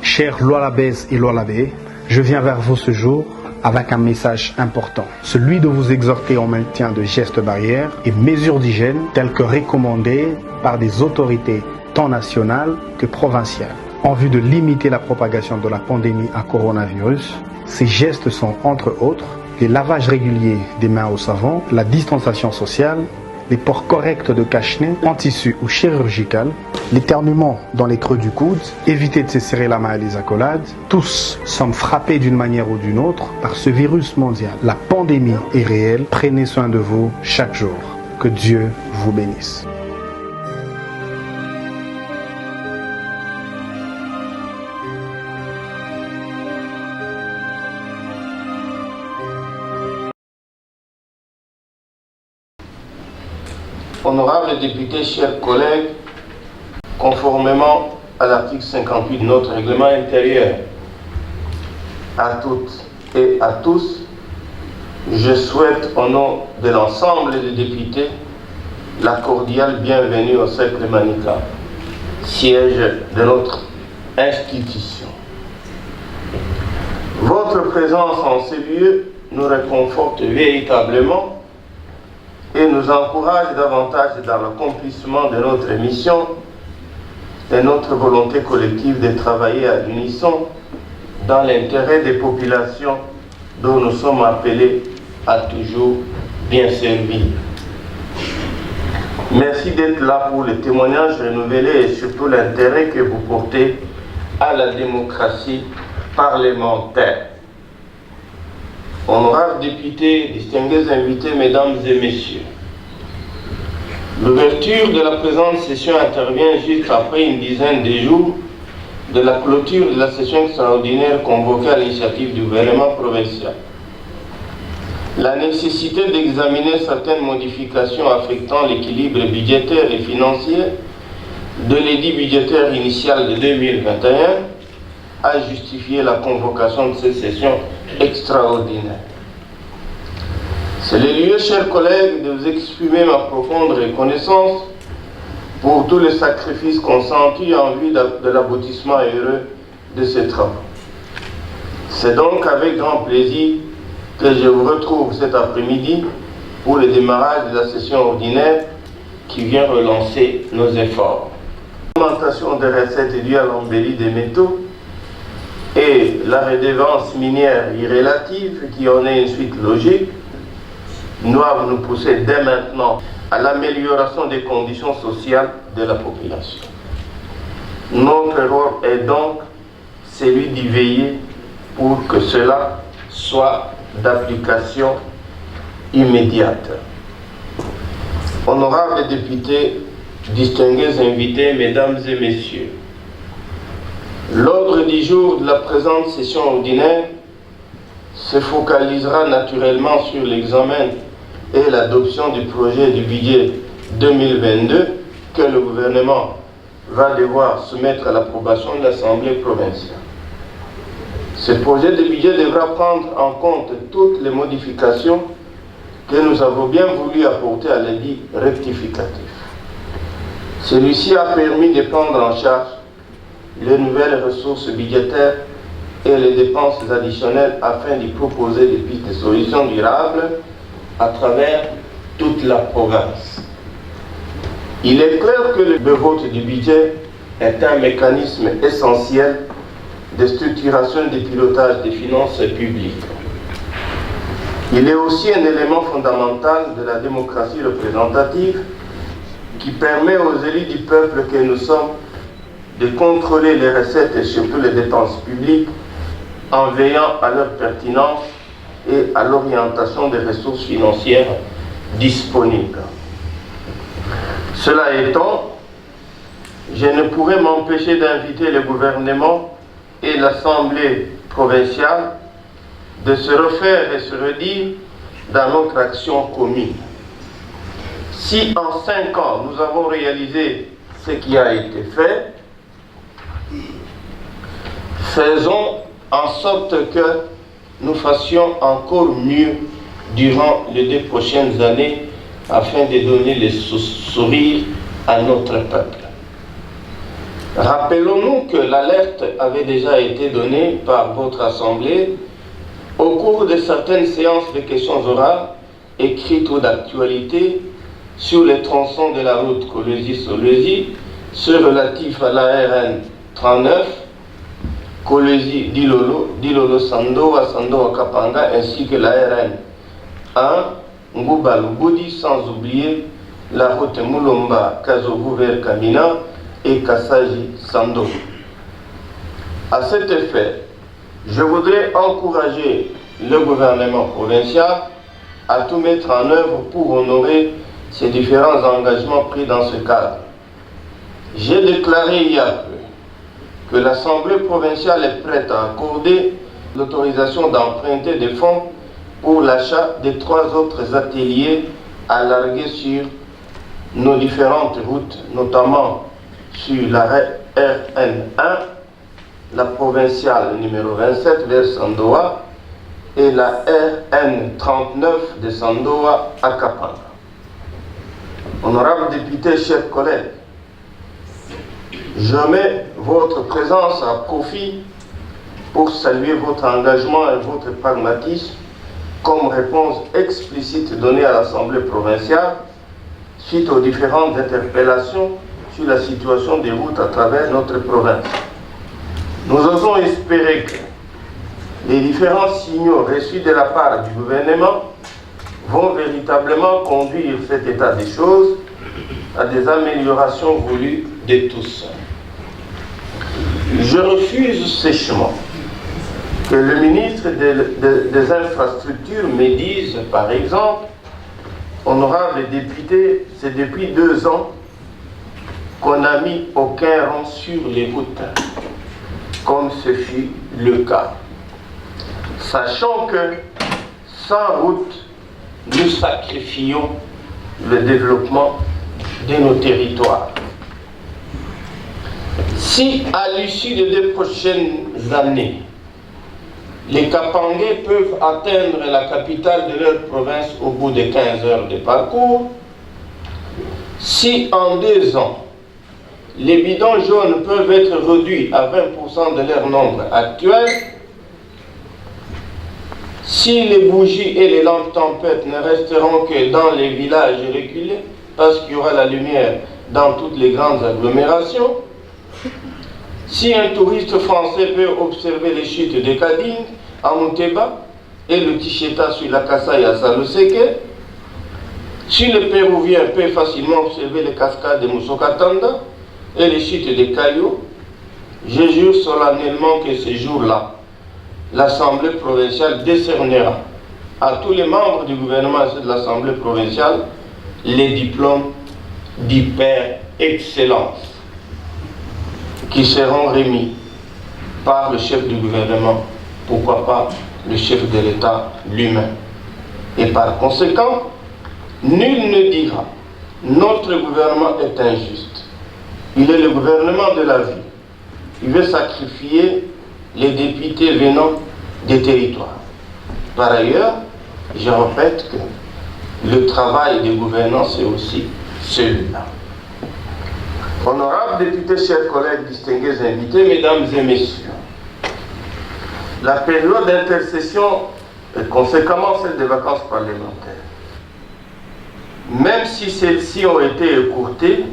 Chers Lualabès et Lualabé, je viens vers vous ce jour avec un message important, celui de vous exhorter au maintien de gestes barrières et mesures d'hygiène telles que recommandées par des autorités tant nationales que provinciales. En vue de limiter la propagation de la pandémie à coronavirus, ces gestes sont entre autres les lavages réguliers des mains au savon, la distanciation sociale, les ports corrects de cache-nez en tissu ou chirurgical, l'éternuement dans les creux du coude, éviter de se serrer la main et les accolades. Tous sommes frappés d'une manière ou d'une autre par ce virus mondial. La pandémie est réelle, prenez soin de vous chaque jour. Que Dieu vous bénisse. Honorables députés, chers collègues, conformément à l'article 58 de notre règlement intérieur, à toutes et à tous, je souhaite au nom de l'ensemble des députés la cordiale bienvenue au Cercle Manica, siège de notre institution. Votre présence en ces lieux nous réconforte véritablement et nous encourage davantage dans l'accomplissement de notre mission et notre volonté collective de travailler à l'unisson dans l'intérêt des populations dont nous sommes appelés à toujours bien servir. Merci d'être là pour le témoignage renouvelé et surtout l'intérêt que vous portez à la démocratie parlementaire. Honorables députés, distingués invités, mesdames et messieurs, l'ouverture de la présente session intervient juste après une dizaine de jours de la clôture de la session extraordinaire convoquée à l'initiative du gouvernement provincial. La nécessité d'examiner certaines modifications affectant l'équilibre budgétaire et financier de l'édit budgétaire initial de 2021 a justifié la convocation de cette session extraordinaire. C'est le lieu, chers collègues, de vous exprimer ma profonde reconnaissance pour tous les sacrifices consentis en vue de l'aboutissement heureux de ces travaux. C'est donc avec grand plaisir que je vous retrouve cet après-midi pour le démarrage de la session ordinaire qui vient relancer nos efforts. L'augmentation des recettes due à l'embellie des métaux et la redevance minière irrélative, qui en est une suite logique, doivent nous pousser dès maintenant à l'amélioration des conditions sociales de la population. Notre rôle est donc celui d'y veiller pour que cela soit d'application immédiate. Honorables députés, distingués invités, mesdames et messieurs, l'ordre du jour de la présente session ordinaire se focalisera naturellement sur l'examen et l'adoption du projet du budget 2022 que le gouvernement va devoir soumettre à l'approbation de l'Assemblée provinciale. Ce projet de budget devra prendre en compte toutes les modifications que nous avons bien voulu apporter à l'édit rectificatif. Celui-ci a permis de prendre en charge les nouvelles ressources budgétaires et les dépenses additionnelles afin d'y proposer des pistes de solutions durables à travers toute la province. Il est clair que le vote du budget est un mécanisme essentiel de structuration et de pilotage des finances publiques. Il est aussi un élément fondamental de la démocratie représentative qui permet aux élus du peuple que nous sommes de contrôler les recettes et surtout les dépenses publiques en veillant à leur pertinence et à l'orientation des ressources financières disponibles. Cela étant, je ne pourrais m'empêcher d'inviter le gouvernement et l'Assemblée provinciale de se refaire et se redire dans notre action commune. Si en 5 ans nous avons réalisé ce qui a été fait, faisons en sorte que nous fassions encore mieux durant les 2 prochaines années afin de donner le sourire à notre peuple. Rappelons-nous que l'alerte avait déjà été donnée par votre Assemblée au cours de certaines séances de questions orales écrites ou d'actualité sur les tronçons de la route Kolwezi-Solwezi, ceux relatifs à l'ARN 39, Kolwezi-Dilolo-Sandoa, Sandoa-Kapanga, ainsi que l'ARN 1, Ngouba-Lubudi, sans oublier la route Moulomba-Kazogu vers Kamina et Kassaji-Sando. À cet effet, je voudrais encourager le gouvernement provincial à tout mettre en œuvre pour honorer ces différents engagements pris dans ce cadre. J'ai déclaré il y a peu que l'Assemblée provinciale est prête à accorder l'autorisation d'emprunter des fonds pour l'achat des 3 autres ateliers à larguer sur nos différentes routes, notamment sur la RN1, la provinciale numéro 27 vers Sandoa et la RN39 de Sandoa à Kapanga. Honorables députés, chers collègues, je mets votre présence à profit pour saluer votre engagement et votre pragmatisme comme réponse explicite donnée à l'Assemblée provinciale suite aux différentes interpellations sur la situation des routes à travers notre province. Nous osons espérer que les différents signaux reçus de la part du gouvernement vont véritablement conduire cet état des choses à des améliorations voulues de tous. Je refuse sèchement que le ministre des Infrastructures me dise, par exemple, honorable député, c'est depuis 2 ans qu'on n'a mis aucun rond sur les routes, comme ce fut le cas. Sachant que sans route, nous sacrifions le développement de nos territoires. Si à l'issue des 2 prochaines années, les Kapangais peuvent atteindre la capitale de leur province au bout de 15 heures de parcours, si en 2 ans, les bidons jaunes peuvent être réduits à 20% de leur nombre actuel, si les bougies et les lampes tempêtes ne resteront que dans les villages reculés, parce qu'il y aura la lumière dans toutes les grandes agglomérations, si un touriste français peut observer les chutes de Kading à Mouteba et le Ticheta sur la Kasaï à Saloseke, si le Péruvien peut facilement observer les cascades de Moussokatanda et les chutes de Caillou, je jure solennellement que ce jour-là, l'Assemblée provinciale décernera à tous les membres du gouvernement et de l'Assemblée provinciale les diplômes d'hyper excellence qui seront remis par le chef du gouvernement, pourquoi pas le chef de l'État lui-même. Et par conséquent, nul ne dira notre gouvernement est injuste. Il est le gouvernement de la vie. Il veut sacrifier les députés venant des territoires. Par ailleurs, je répète que le travail des gouvernants, c'est aussi celui-là. Honorables députés, chers collègues, distingués invités, mesdames et messieurs, la période d'intercession est conséquemment celle des vacances parlementaires. Même si celles-ci ont été écourtées,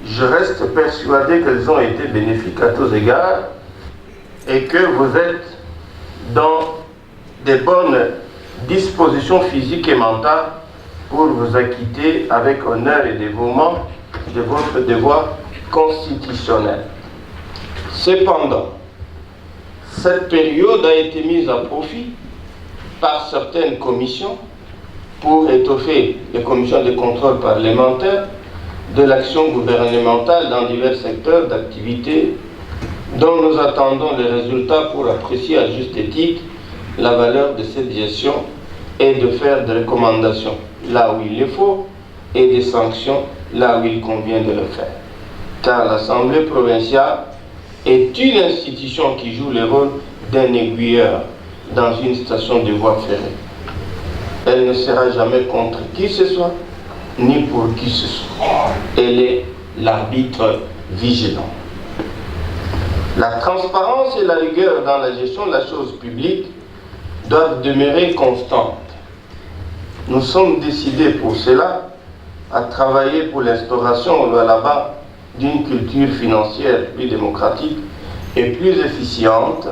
je reste persuadé qu'elles ont été bénéfiques à tous égards et que vous êtes dans des bonnes dispositions physiques et mentales pour vous acquitter avec honneur et dévouement de votre devoir constitutionnel. Cependant, cette période a été mise à profit par certaines commissions pour étoffer les commissions de contrôle parlementaire de l'action gouvernementale dans divers secteurs d'activité dont nous attendons les résultats pour apprécier à juste titre la valeur de cette gestion et de faire des recommandations là où il le faut et des sanctions là où il convient de le faire. Car l'Assemblée provinciale est une institution qui joue le rôle d'un aiguilleur dans une station de voie ferrée. Elle ne sera jamais contre qui que ce soit, ni pour qui que ce soit. Elle est l'arbitre vigilant. La transparence et la rigueur dans la gestion de la chose publique doivent demeurer constantes. Nous sommes décidés pour cela à travailler pour l'instauration au Lualaba d'une culture financière plus démocratique et plus efficiente,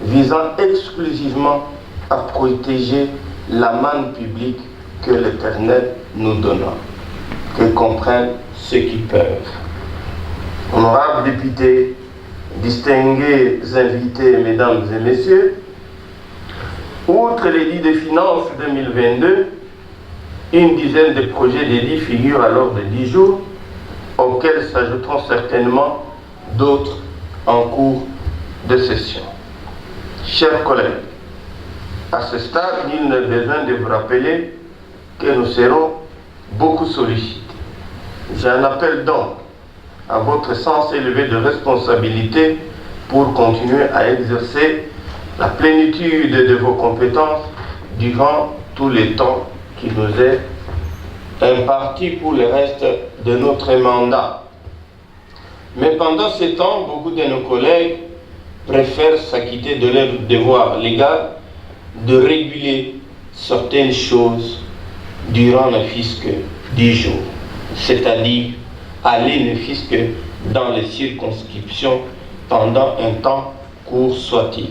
visant exclusivement à protéger la manne publique que l'Éternel nous donna, que comprennent ceux qui peuvent. Honorables députés, distingués invités, mesdames et messieurs, outre l'édit des finances 2022, une dizaine de projets d'édit figurent à l'ordre de 10 jours, auxquels s'ajouteront certainement d'autres en cours de session. Chers collègues, à ce stade, il n'est besoin de vous rappeler que nous serons beaucoup sollicités. J'en appelle donc à votre sens élevé de responsabilité pour continuer à exercer la plénitude de vos compétences durant tout le temps qui nous est imparti pour le reste de notre mandat. Mais pendant ce temps, beaucoup de nos collègues préfèrent s'acquitter de leur devoir légal de réguler certaines choses durant ne fût-ce que 10 jours, c'est-à-dire aller ne fût-ce que dans les circonscriptions pendant un temps court soit-il.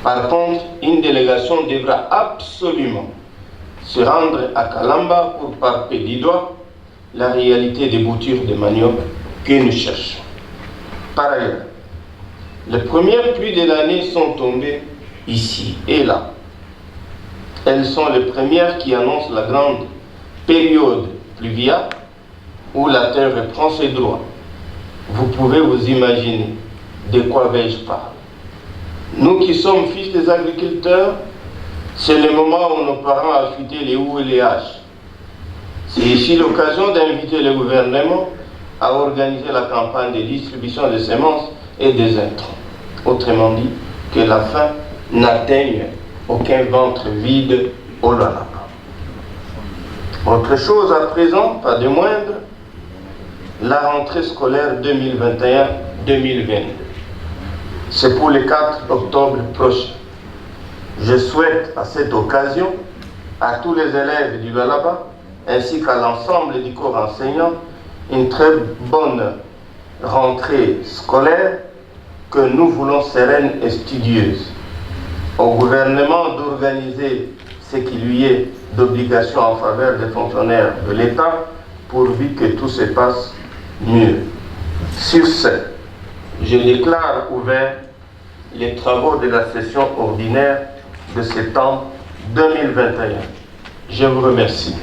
Par contre, une délégation devra absolument se rendre à Kalamba pour palper du doigt la réalité des boutures de manioc que nous cherchons. Par ailleurs, les premières pluies de l'année sont tombées ici et là. Elles sont les premières qui annoncent la grande période pluviale où la terre reprend ses droits. Vous pouvez vous imaginer de quoi vais-je parler. Nous qui sommes fils des agriculteurs, c'est le moment où nos parents affûtaient les houes et les haches. C'est ici l'occasion d'inviter le gouvernement à organiser la campagne de distribution des semences et des intrants. Autrement dit, que la faim n'atteigne aucun ventre vide au Lualaba. Autre chose à présent, pas de moindre, la rentrée scolaire 2021-2022. C'est pour le 4 octobre prochain. Je souhaite à cette occasion à tous les élèves du Lualaba ainsi qu'à l'ensemble du corps enseignant une très bonne rentrée scolaire que nous voulons sereine et studieuse. Au gouvernement d'organiser ce qui lui est d'obligation en faveur des fonctionnaires de l'État pourvu que tout se passe mieux. Sur ce, je déclare ouvert les travaux de la session ordinaire de septembre 2021. Je vous remercie.